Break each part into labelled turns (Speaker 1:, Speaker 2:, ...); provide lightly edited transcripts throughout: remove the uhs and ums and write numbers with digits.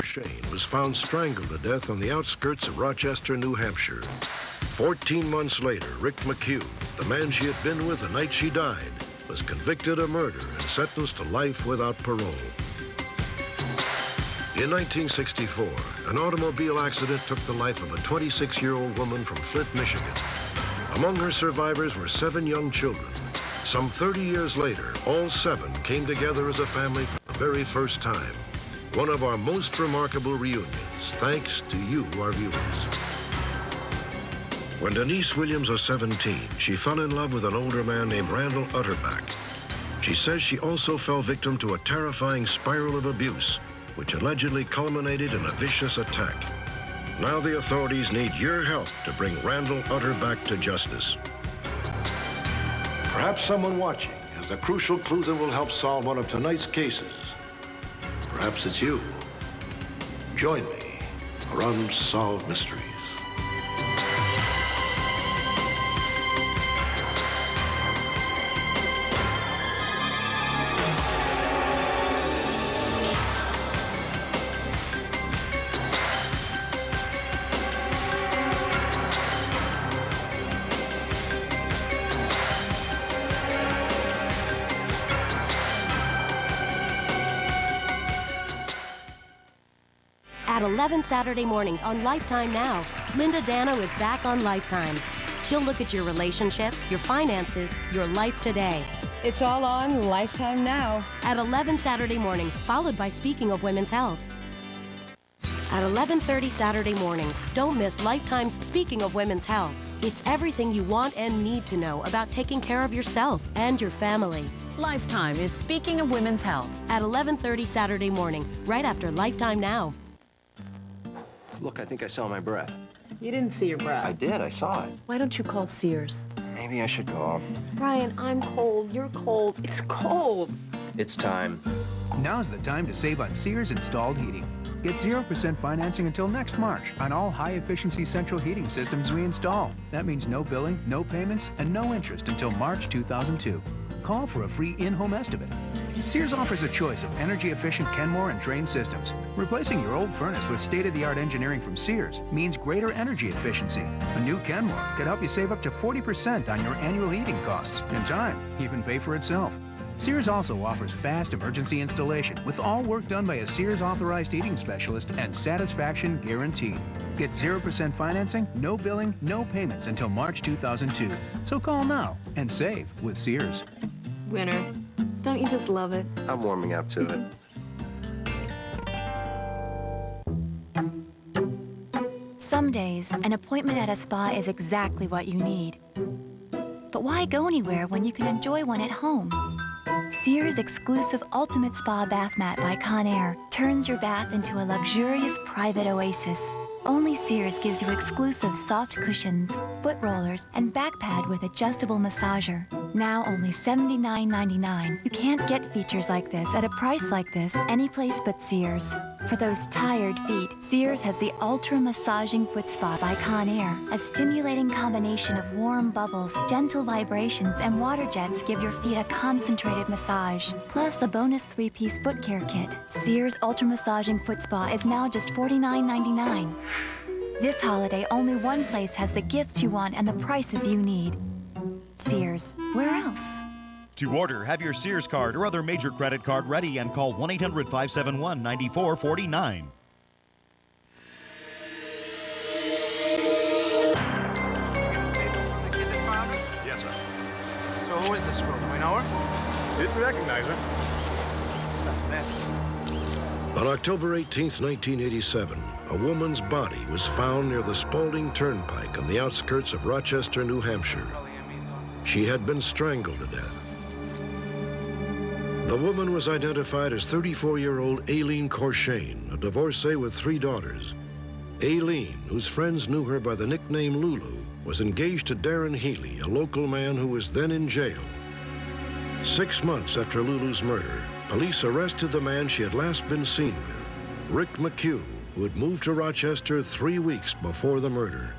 Speaker 1: Shane was found strangled to death on the outskirts of Rochester, New Hampshire. 14 months later, Rick McCue, the man she had been with the night she died, was convicted of murder and sentenced to life without parole. In 1964, an automobile accident took the life of a 26-year-old woman from Flint, Michigan. Among her survivors were 7 young children. Some 30 years later, all 7 came together as a family for the very first time. One of our most remarkable reunions, thanks to you, our viewers. When Denise Williams was 17, she fell in love with an older man named Randall Utterback. She says she also fell victim to a terrifying spiral of abuse, which allegedly culminated in a vicious attack. Now the authorities need your help to bring Randall Utterback to justice. Perhaps someone watching has a crucial clue that will help solve one of tonight's cases. Perhaps it's you. Join me for Unsolved Mysteries.
Speaker 2: At 11 Saturday mornings on Lifetime Now, Linda Dano is back on Lifetime. She'll look at your relationships, your finances, your life today.
Speaker 3: It's all on Lifetime Now.
Speaker 2: At 11 Saturday mornings, followed by Speaking of Women's Health. At 11:30 Saturday mornings, don't miss Lifetime's Speaking of Women's Health. It's everything you want and need to know about taking care of yourself and your family.
Speaker 4: Lifetime is Speaking of Women's Health.
Speaker 2: At 11:30 Saturday morning, right after Lifetime Now.
Speaker 5: Look, I think I saw my breath.
Speaker 4: You didn't see your breath.
Speaker 5: I did, I saw it.
Speaker 4: Why don't you call Sears?
Speaker 5: Maybe I should go.
Speaker 4: Brian, I'm cold. You're cold. It's cold.
Speaker 5: It's time.
Speaker 6: Now's the time to save on Sears installed heating. Get 0% financing until next March on all high-efficiency central heating systems we install. That means no billing, no payments, and no interest until March 2002. Call for a free in-home estimate. Sears offers a choice of energy-efficient Kenmore and Trane systems. Replacing your old furnace with state-of-the-art engineering from Sears means greater energy efficiency. A new Kenmore could help you save up to 40% on your annual heating costs. In time, even pay for itself. Sears also offers fast emergency installation with all work done by a Sears authorized heating specialist and satisfaction guaranteed. Get 0% financing, no billing, no payments until March 2002. So call now and save with Sears.
Speaker 4: Winner. Don't you just love it?
Speaker 5: I'm warming up to it.
Speaker 7: Some days, an appointment at a spa is exactly what you need. But why go anywhere when you can enjoy one at home? Sears' exclusive Ultimate Spa Bath Mat by Conair turns your bath into a luxurious private oasis. Only Sears gives you exclusive soft cushions, foot rollers, and back pad with adjustable massager. Now only $79.99. You can't get features like this at a price like this anyplace but Sears. For those tired feet, Sears has the Ultra Massaging Foot Spa by Conair. A stimulating combination of warm bubbles, gentle vibrations, and water jets give your feet a concentrated massage. Plus a bonus 3-piece foot care kit. Sears Ultra Massaging Foot Spa is now just $49.99. This holiday, only one place has the gifts you want and the prices you need. Sears. Where else?
Speaker 8: To order, have your Sears card or other major credit card ready and call 1-800-571-9449.
Speaker 9: Yes, sir. So who is this girl? Do we know her? Didn't recognize her. Mess.
Speaker 1: On October 18th, 1987, a woman's body was found near the Spalding Turnpike on the outskirts of Rochester, New Hampshire. She had been strangled to death. The woman was identified as 34-year-old Aileen Corshane, a divorcee with 3 daughters. Aileen, whose friends knew her by the nickname Lulu, was engaged to Darren Healy, a local man who was then in jail. 6 months after Lulu's murder, police arrested the man she had last been seen with, Rick McCue, who had moved to Rochester 3 weeks before the murder.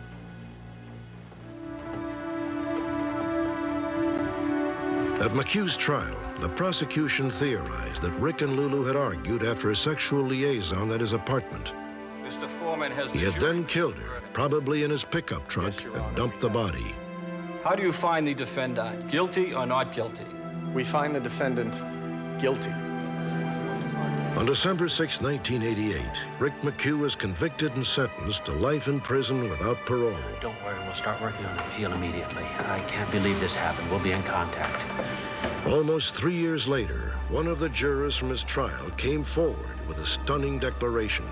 Speaker 1: At McCue's trial, the prosecution theorized that Rick and Lulu had argued after a sexual liaison at his apartment.
Speaker 10: Mr. Foreman has
Speaker 1: He had then killed her, probably in his pickup truck, and dumped the body.
Speaker 10: How do you find the defendant? Guilty or not guilty?
Speaker 5: We find the defendant guilty.
Speaker 1: On December 6, 1988, Rick McCue was convicted and sentenced to life in prison without parole.
Speaker 11: Don't worry, we'll start working on the appeal immediately. I can't believe this happened. We'll be in contact.
Speaker 1: Almost 3 years later, one of the jurors from his trial came forward with a stunning declaration.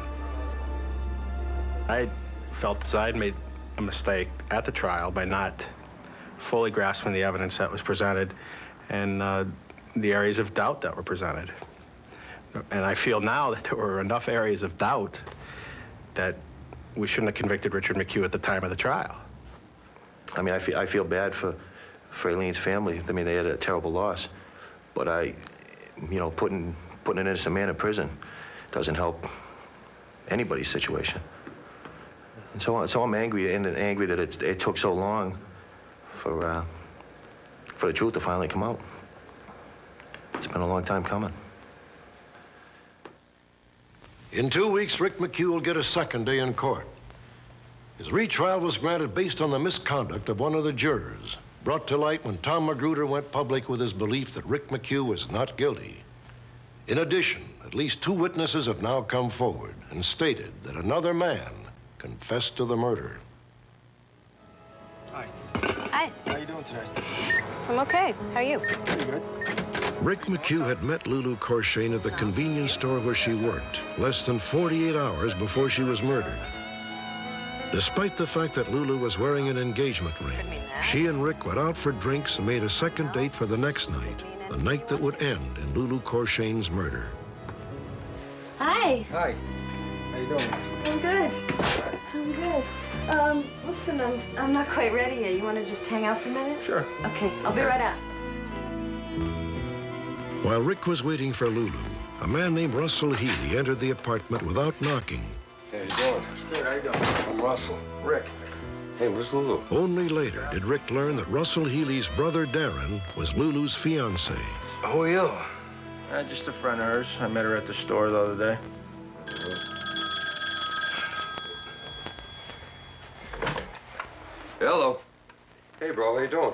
Speaker 12: I felt as I had made a mistake at the trial by not fully grasping the evidence that was presented and the areas of doubt that were presented. And I feel now that there were enough areas of doubt that we shouldn't have convicted Richard McCue at the time of the trial.
Speaker 13: I mean, I feel bad for Aileen's family. I mean, they had a terrible loss. But putting an innocent man in prison doesn't help anybody's situation. And so I'm angry, and angry that it took so long for the truth to finally come out. It's been a long time coming.
Speaker 1: In 2 weeks, Rick McCue will get a second day in court. His retrial was granted based on the misconduct of one of the jurors, brought to light when Tom Magruder went public with his belief that Rick McCue was not guilty. In addition, at least 2 witnesses have now come forward and stated that another man confessed to the murder.
Speaker 9: Hi.
Speaker 4: Hi.
Speaker 9: How you doing today?
Speaker 4: I'm okay. How are you?
Speaker 9: Pretty good.
Speaker 1: Rick McCue had met Lulu Corshane at the convenience store where she worked, less than 48 hours before she was murdered. Despite the fact that Lulu was wearing an engagement ring, she and Rick went out for drinks and made a second date for the next night, the night that would end in Lulu Corshane's murder.
Speaker 4: Hi.
Speaker 9: Hi. How you doing?
Speaker 4: I'm good. I'm good. Listen, I'm not quite ready yet. You want to just hang out for a minute?
Speaker 9: Sure.
Speaker 4: Okay, I'll be right out.
Speaker 1: While Rick was waiting for Lulu, a man named Russell Healy entered the apartment without knocking.
Speaker 9: Hey, how you doing? Good, how you doing? I'm Russell. Rick. Hey, where's Lulu?
Speaker 1: Only later did Rick learn that Russell Healy's brother Darren was Lulu's fiancé.
Speaker 9: Who are you? Just a friend of hers. I met her at the store the other day. Hello. Hey, bro, how you doing?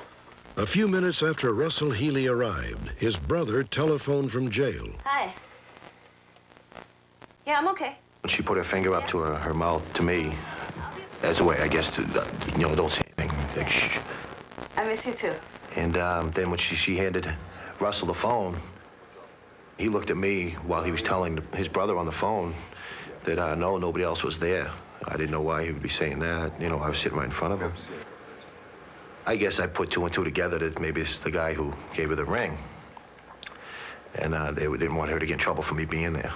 Speaker 1: A few minutes after Russell Healy arrived, his brother telephoned from jail.
Speaker 4: Hi. Yeah, I'm okay.
Speaker 13: She put her finger up to her mouth to me as a way, I guess, to, don't say anything. Like, shh.
Speaker 4: I miss you too.
Speaker 13: And then when she handed Russell the phone, he looked at me while he was telling his brother on the phone that, no, nobody else was there. I didn't know why he would be saying that. I was sitting right in front of him. I guess I put 2 and 2 together that maybe it's the guy who gave her the ring. And they didn't want her to get in trouble for me being there.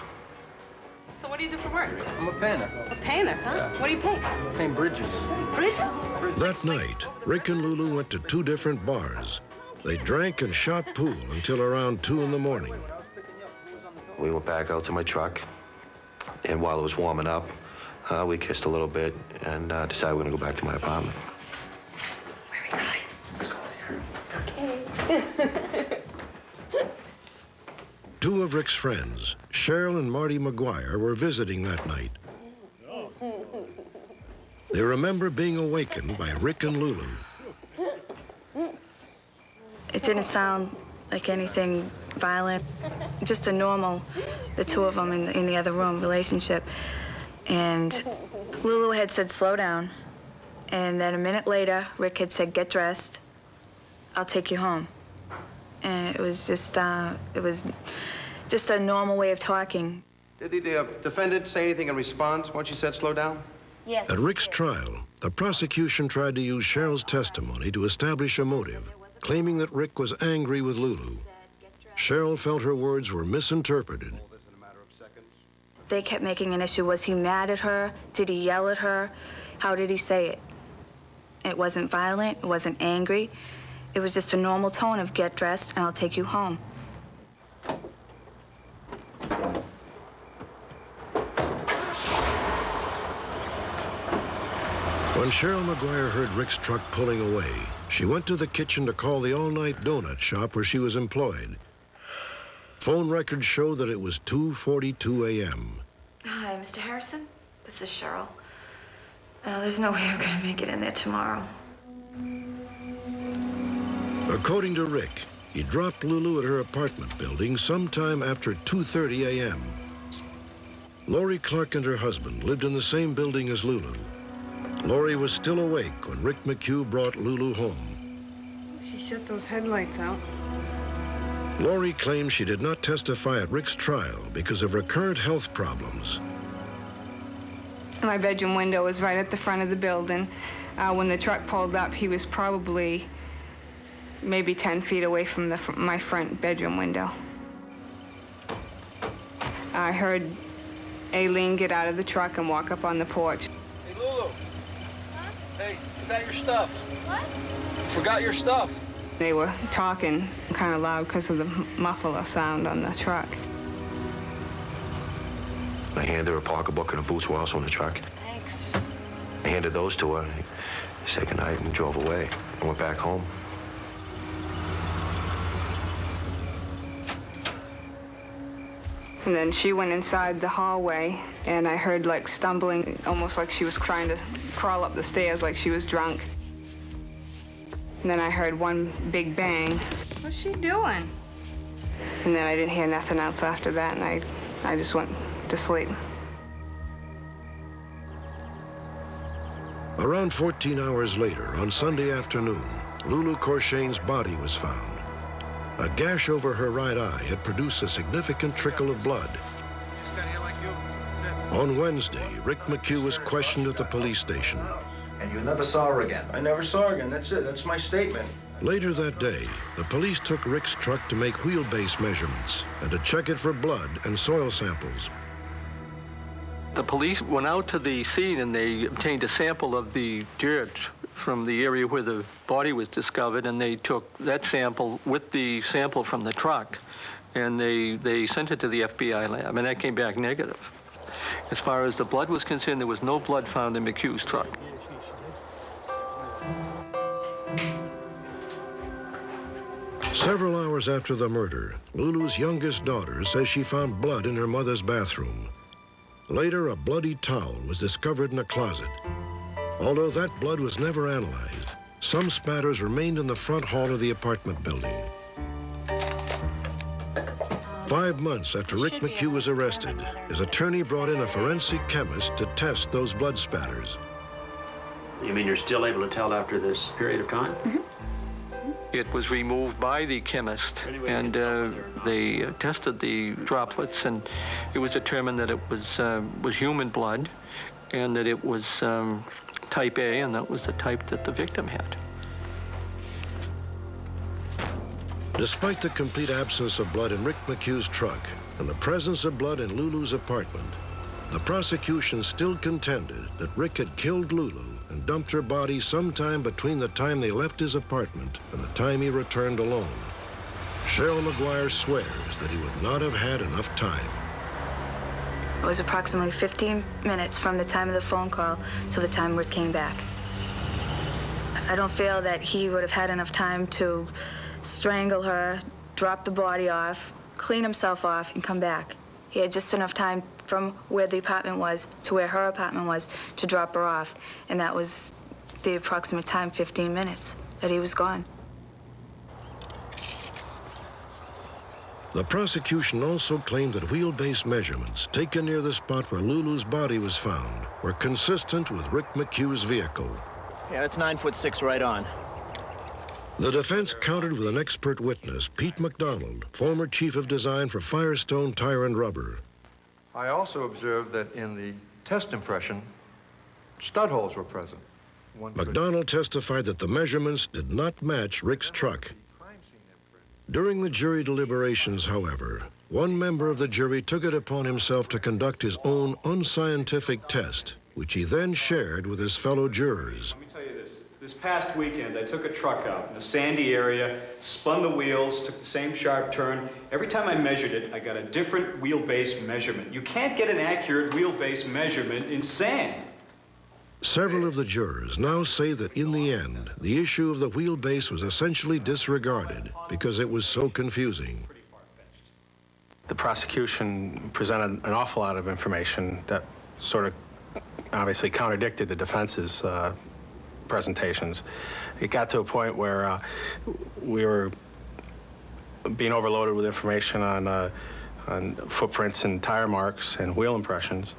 Speaker 4: So what do you do for work?
Speaker 9: I'm a painter.
Speaker 4: A painter, huh?
Speaker 9: Yeah.
Speaker 4: What do you paint?
Speaker 9: I paint bridges.
Speaker 4: Bridges?
Speaker 1: That night, Rick and Lulu went to 2 different bars. They drank and shot pool until around 2 in the morning.
Speaker 13: We went back out to my truck, and while it was warming up, we kissed a little bit and decided we're gonna go back to my apartment.
Speaker 4: Where are we going? Let's go there. Okay.
Speaker 1: 2 of Rick's friends, Cheryl and Marty McGuire, were visiting that night. They remember being awakened by Rick and Lulu.
Speaker 14: It didn't sound like anything violent, just a normal, the 2 of them in the other room relationship. And Lulu had said, slow down. And then a minute later, Rick had said, get dressed. I'll take you home. And it was just a normal way of talking.
Speaker 9: Did the defendant say anything in response once you said slow down?
Speaker 4: Yes.
Speaker 1: At Rick's trial, the prosecution tried to use Cheryl's testimony to establish a motive, claiming that Rick was angry with Lulu. Cheryl felt her words were misinterpreted.
Speaker 14: They kept making an issue. Was he mad at her? Did he yell at her? How did he say it? It wasn't violent. It wasn't angry. It was just a normal tone of get dressed and I'll take you home.
Speaker 1: When Cheryl McGuire heard Rick's truck pulling away, she went to the kitchen to call the all-night donut shop where she was employed. Phone records show that it was 2:42 a.m.
Speaker 14: Hi, Mr. Harrison. This is Cheryl. There's no way I'm gonna make it in there tomorrow.
Speaker 1: According to Rick, he dropped Lulu at her apartment building sometime after 2:30 a.m. Lori Clark and her husband lived in the same building as Lulu. Lori was still awake when Rick McCue brought Lulu home.
Speaker 3: She shut those headlights out.
Speaker 1: Lori claims she did not testify at Rick's trial because of recurrent health problems.
Speaker 15: My bedroom window was right at the front of the building. When the truck pulled up, he was probably maybe 10 feet away from my front bedroom window. I heard Aileen get out of the truck and walk up on the porch.
Speaker 10: Hey, Lulu. Huh? Hey, forgot your stuff. What? Forgot your stuff.
Speaker 15: They were talking kind of loud because of the muffler sound on the truck.
Speaker 13: I handed her a pocketbook and her boots were also in the truck.
Speaker 14: Thanks.
Speaker 13: I handed those to her, said goodnight, and drove away. I went back home.
Speaker 15: And then she went inside the hallway, and I heard like stumbling, almost like she was trying to crawl up the stairs like she was drunk. And then I heard one big bang.
Speaker 3: What's she doing?
Speaker 15: And then I didn't hear nothing else after that, and I just went to sleep.
Speaker 1: Around 14 hours later, on Sunday afternoon, Lulu Corshane's body was found. A gash over her right eye had produced a significant trickle of blood. On Wednesday, Rick McCue was questioned at the police station.
Speaker 16: And you never saw her again? I never saw her again. That's it. That's my statement.
Speaker 1: Later that day, the police took Rick's truck to make wheelbase measurements and to check it for blood and soil samples.
Speaker 10: The police went out to the scene and they obtained a sample of the dirt from the area where the body was discovered, and they took that sample with the sample from the truck, and they sent it to the FBI lab, and that came back negative. As far as the blood was concerned, there was no blood found in McCue's truck.
Speaker 1: Several hours after the murder, Lulu's youngest daughter says she found blood in her mother's bathroom. Later, a bloody towel was discovered in a closet. Although that blood was never analyzed, some spatters remained in the front hall of the apartment building. 5 months after Rick McCue was arrested, his attorney brought in a forensic chemist to test those blood spatters.
Speaker 11: You mean you're still able to tell after this period of time?
Speaker 15: Mm-hmm. It was removed by the chemist, and they tested the droplets, and it was determined that it was human blood, and that it was type A, and that was the type that the victim had.
Speaker 1: Despite the complete absence of blood in Rick McCue's truck and the presence of blood in Lulu's apartment, the prosecution still contended that Rick had killed Lulu and dumped her body sometime between the time they left his apartment and the time he returned alone. Cheryl McGuire swears that he would not have had enough time.
Speaker 14: It was approximately 15 minutes from the time of the phone call to the time Rick came back. I don't feel that he would have had enough time to strangle her, drop the body off, clean himself off, and come back. He had just enough time from where the apartment was to where her apartment was to drop her off, and that was the approximate time, 15 minutes, that he was gone.
Speaker 1: The prosecution also claimed that wheelbase measurements taken near the spot where Lulu's body was found were consistent with Rick McCue's vehicle.
Speaker 17: Yeah, that's 9'6" right on.
Speaker 1: The defense countered with an expert witness, Pete McDonald, former chief of design for Firestone Tire and Rubber.
Speaker 18: I also observed that in the test impression, stud holes were present.
Speaker 1: McDonald testified that the measurements did not match Rick's truck. During the jury deliberations, however, one member of the jury took it upon himself to conduct his own unscientific test, which he then shared with his fellow jurors.
Speaker 19: Let me tell you this. This past weekend, I took a truck out in a sandy area, spun the wheels, took the same sharp turn. Every time I measured it, I got a different wheelbase measurement. You can't get an accurate wheelbase measurement in sand.
Speaker 1: Several of the jurors now say that in the end, the issue of the wheelbase was essentially disregarded because it was so confusing.
Speaker 12: The prosecution presented an awful lot of information that sort of obviously contradicted the defense's presentations. It got to a point where we were being overloaded with information on footprints and tire marks and wheel impressions,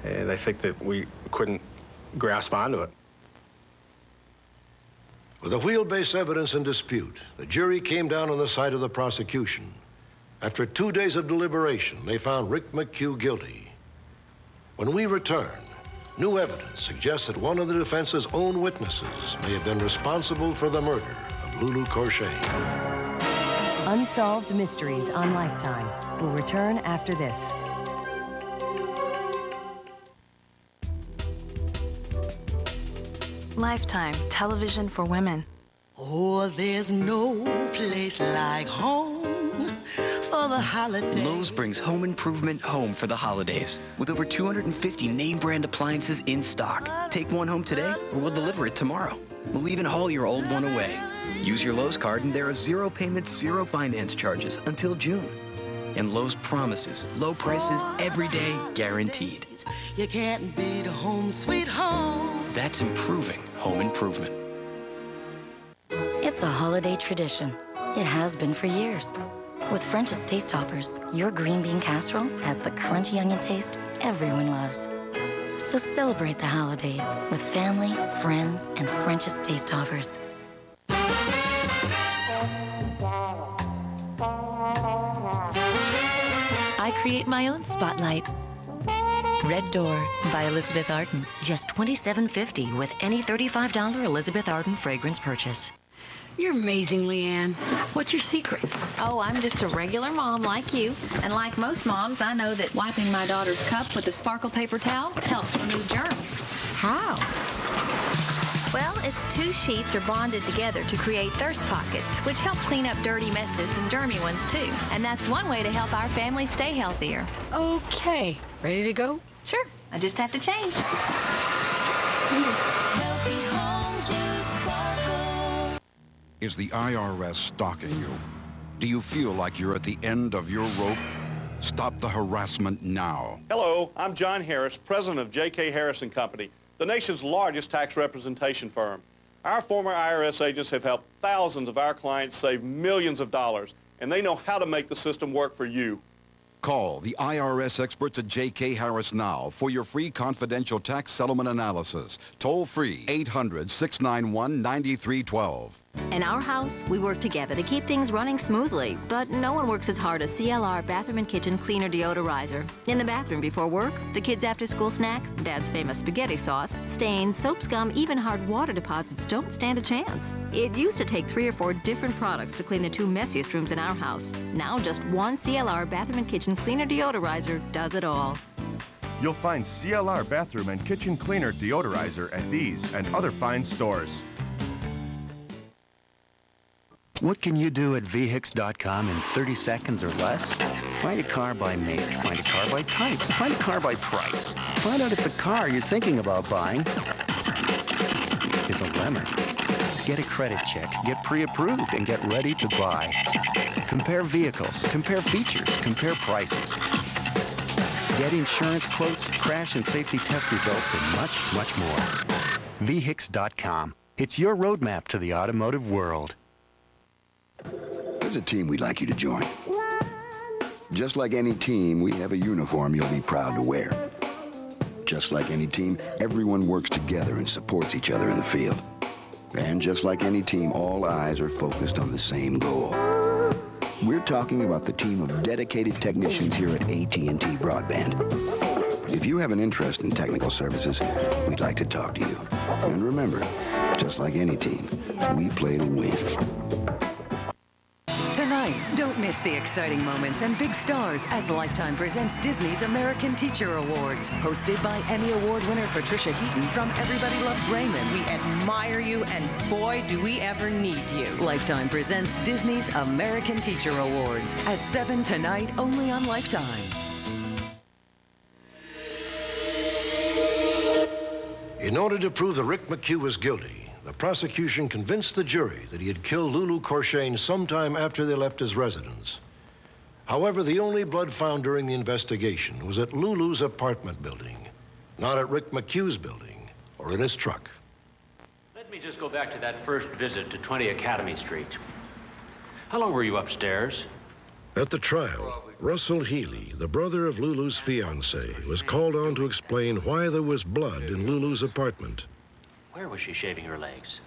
Speaker 12: and I think that we couldn't grasp onto it.
Speaker 1: With the wheelbase evidence in dispute, the jury came down on the side of the prosecution. After 2 days of deliberation, they found Rick McCue guilty. When we return, new evidence suggests that one of the defense's own witnesses may have been responsible for the murder of Lulu Corshane.
Speaker 2: Unsolved Mysteries on Lifetime will return after this.
Speaker 14: Lifetime, television for women.
Speaker 20: Oh, there's no place like home for the holidays.
Speaker 21: Lowe's brings home improvement home for the holidays with over 250 name brand appliances in stock. Take one home today or we'll deliver it tomorrow. We'll even haul your old one away. Use your Lowe's card and there are zero payments, zero finance charges until June. And Lowe's promises low prices every day, guaranteed.
Speaker 20: You can't beat home, sweet home.
Speaker 21: That's improving home improvement.
Speaker 22: It's a holiday tradition. It has been for years. With French's Taste Toppers, your green bean casserole has the crunchy onion taste everyone loves. So celebrate the holidays with family, friends, and French's Taste Toppers.
Speaker 23: I create my own spotlight. Red Door by Elizabeth Arden.
Speaker 2: Just $27.50 with any $35 Elizabeth Arden fragrance purchase.
Speaker 24: You're amazing, Leanne. What's your secret?
Speaker 25: Oh, I'm just a regular mom like you. And like most moms, I know that wiping my daughter's cup with a sparkle paper towel helps remove germs.
Speaker 24: How?
Speaker 25: Well, its two sheets are bonded together to create thirst pockets, which help clean up dirty messes and germy ones, too. And that's one way to help our family stay healthier.
Speaker 24: Okay. Ready to go?
Speaker 25: Sure. I just have to change.
Speaker 26: Is the IRS stalking you? Do you feel like you're at the end of your rope? Stop the harassment now.
Speaker 27: Hello, I'm John Harris, president of J.K. Harris & Company, the nation's largest tax representation firm. Our former IRS agents have helped thousands of our clients save millions of dollars, and they know how to make the system work for you.
Speaker 26: Call the IRS experts at J.K. Harris now for your free confidential tax settlement analysis. Toll free 800-691-9312.
Speaker 28: In our house, we work together to keep things running smoothly, but no one works as hard as CLR Bathroom and Kitchen Cleaner Deodorizer. In the bathroom before work, the kids' after-school snack, Dad's famous spaghetti sauce, stains, soap scum, even hard water deposits don't stand a chance. It used to take 3 or 4 different products to clean the 2 messiest rooms in our house. Now just one CLR Bathroom and Kitchen Cleaner Deodorizer does it all.
Speaker 29: You'll find CLR Bathroom and Kitchen Cleaner Deodorizer at these and other fine stores.
Speaker 30: What can you do at vhix.com in 30 seconds or less? Find a car by make, find a car by type, find a car by price. Find out if the car you're thinking about buying is a lemon. Get a credit check, get pre-approved, and get ready to buy. Compare vehicles, compare features, compare prices. Get insurance quotes, crash and safety test results, and much, much more. vhix.com. It's your roadmap to the automotive world.
Speaker 31: There's a team we'd like you to join. Just like any team, we have a uniform you'll be proud to wear. Just like any team, everyone works together and supports each other in the field. And just like any team, all eyes are focused on the same goal. We're talking about the team of dedicated technicians here at AT&T Broadband. If you have an interest in technical services, we'd like to talk to you. And remember, just like any team, we play to win.
Speaker 32: Tonight, don't miss the exciting moments and big stars as Lifetime presents Disney's American Teacher Awards, hosted by Emmy Award winner Patricia Heaton from Everybody Loves Raymond.
Speaker 33: We admire you, and boy, do we ever need you.
Speaker 32: Lifetime presents Disney's American Teacher Awards at 7 tonight, only on Lifetime.
Speaker 1: In order to prove that Rick McCue was guilty, the prosecution convinced the jury that he had killed Lulu Corshane sometime after they left his residence. However, the only blood found during the investigation was at Lulu's apartment building, not at Rick McCue's building or in his truck.
Speaker 3: Let me just go back to that first visit to 20 Academy Street. How long were you upstairs?
Speaker 1: At the trial, Russell Healy, the brother of Lulu's fiancée, was called on to explain why there was blood in Lulu's apartment.
Speaker 3: Where was she shaving her legs?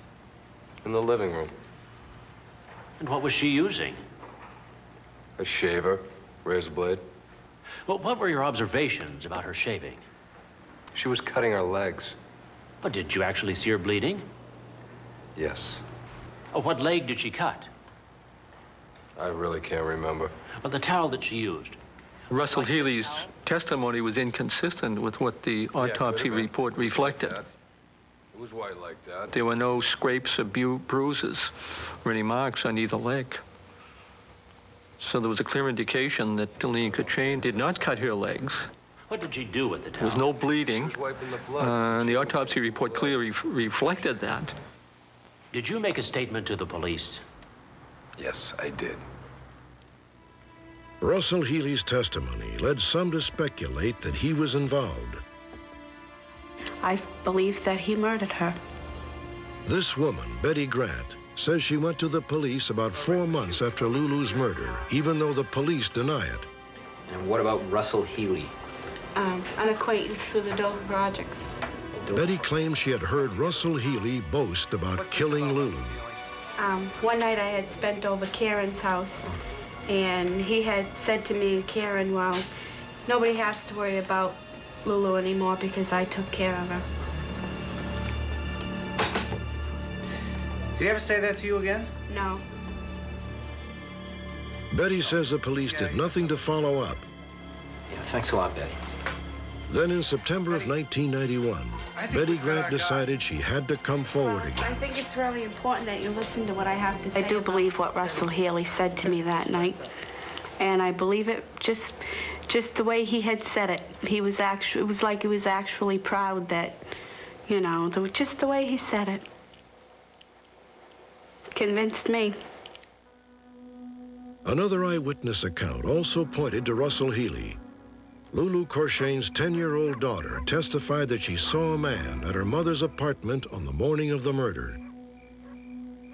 Speaker 4: In the living room.
Speaker 3: And what was she using?
Speaker 4: A shaver, razor blade.
Speaker 3: Well, what were your observations about her shaving?
Speaker 4: She was cutting her legs.
Speaker 3: But did you actually see her bleeding?
Speaker 4: Yes.
Speaker 3: Oh, what leg did she cut?
Speaker 4: I really can't remember.
Speaker 3: Well, the towel that she used.
Speaker 5: Russell Healy's testimony was inconsistent with what the autopsy report reflected.
Speaker 4: It was white like that.
Speaker 5: There were no scrapes or bruises or any marks on either leg. So there was a clear indication that Deline Cochain did not cut her legs.
Speaker 3: What did she do with the towel?
Speaker 5: There was no bleeding.
Speaker 4: She was wiping the blood.
Speaker 5: And the autopsy report clearly reflected that.
Speaker 3: Did you make a statement to the police?
Speaker 4: Yes, I did.
Speaker 1: Russell Healy's testimony led some to speculate that he was involved.
Speaker 6: I believe that he murdered her.
Speaker 1: This woman, Betty Grant, says she went to the police about 4 months after Lulu's murder, even though the police deny it.
Speaker 7: And what about Russell Healy?
Speaker 6: An acquaintance through the Dover projects.
Speaker 1: Betty claims she had heard Russell Healy boast about killing Lulu.
Speaker 6: One night I had spent over Karen's house, and he had said to me and Karen, well, nobody has to worry about Lulu anymore because I took care of her.
Speaker 7: Did he ever say that to you again?
Speaker 6: No.
Speaker 1: Betty says the police did nothing to follow up.
Speaker 7: Yeah, thanks a lot, Betty.
Speaker 1: Then in September of 1991, Betty Grant decided she had to come forward again.
Speaker 6: I think it's really important that you listen to what I have to say. I do believe what Russell Healy said to me that night, and I believe it just the way he had said it. It was like he was actually proud that, you know, just the way he said it. Convinced me.
Speaker 1: Another eyewitness account also pointed to Russell Healy. Lulu Cochain's 10-year-old daughter testified that she saw a man at her mother's apartment on the morning of the murder.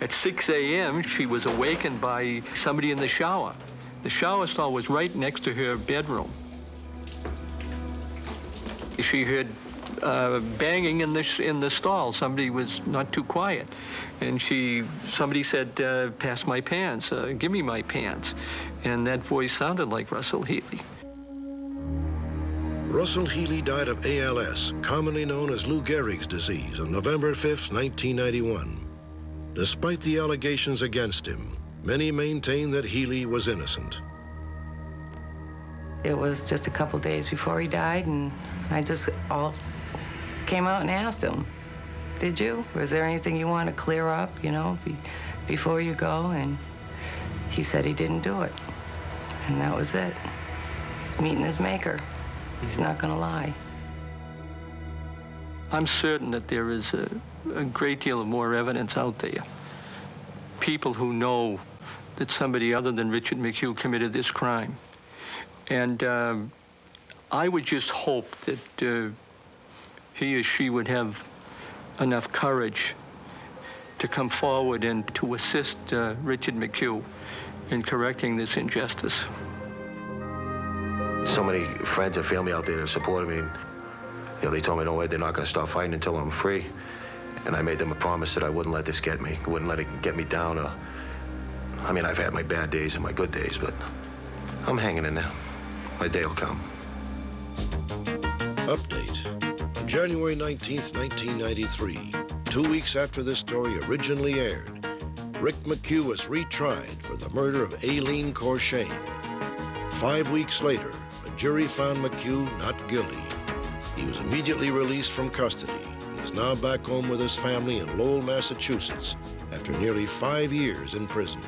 Speaker 5: At 6 a.m., she was awakened by somebody in the shower. The shower stall was right next to her bedroom. She heard banging in the stall. Somebody was not too quiet. And somebody said, pass my pants, give me my pants. And that voice sounded like Russell Healy.
Speaker 1: Russell Healy died of ALS, commonly known as Lou Gehrig's disease, on November 5, 1991. Despite the allegations against him, many maintain that Healy was innocent.
Speaker 8: It was just a couple days before he died, and I just came out and asked him, did you? Was there anything you want to clear up, you know, before you go? And he said he didn't do it. And that was it. He's meeting his maker. He's not going to lie.
Speaker 5: I'm certain that there is a great deal of more evidence out there. People who know that somebody other than Richard McCue committed this crime. And I would just hope that he or she would have enough courage to come forward and to assist Richard McCue in correcting this injustice.
Speaker 9: So many friends and family out there that supported me. And, you know, they told me, no way, they're not going to stop fighting until I'm free. And I made them a promise that I wouldn't let this get me. I wouldn't let it get me down. I mean, I've had my bad days and my good days, but I'm hanging in there. My day will come.
Speaker 1: Update. On January 19th, 1993, 2 weeks after this story originally aired, Rick McCue was retried for the murder of Aileen Cochain. 5 weeks later, a jury found McCue not guilty. He was immediately released from custody and is now back home with his family in Lowell, Massachusetts, after nearly 5 years in prison.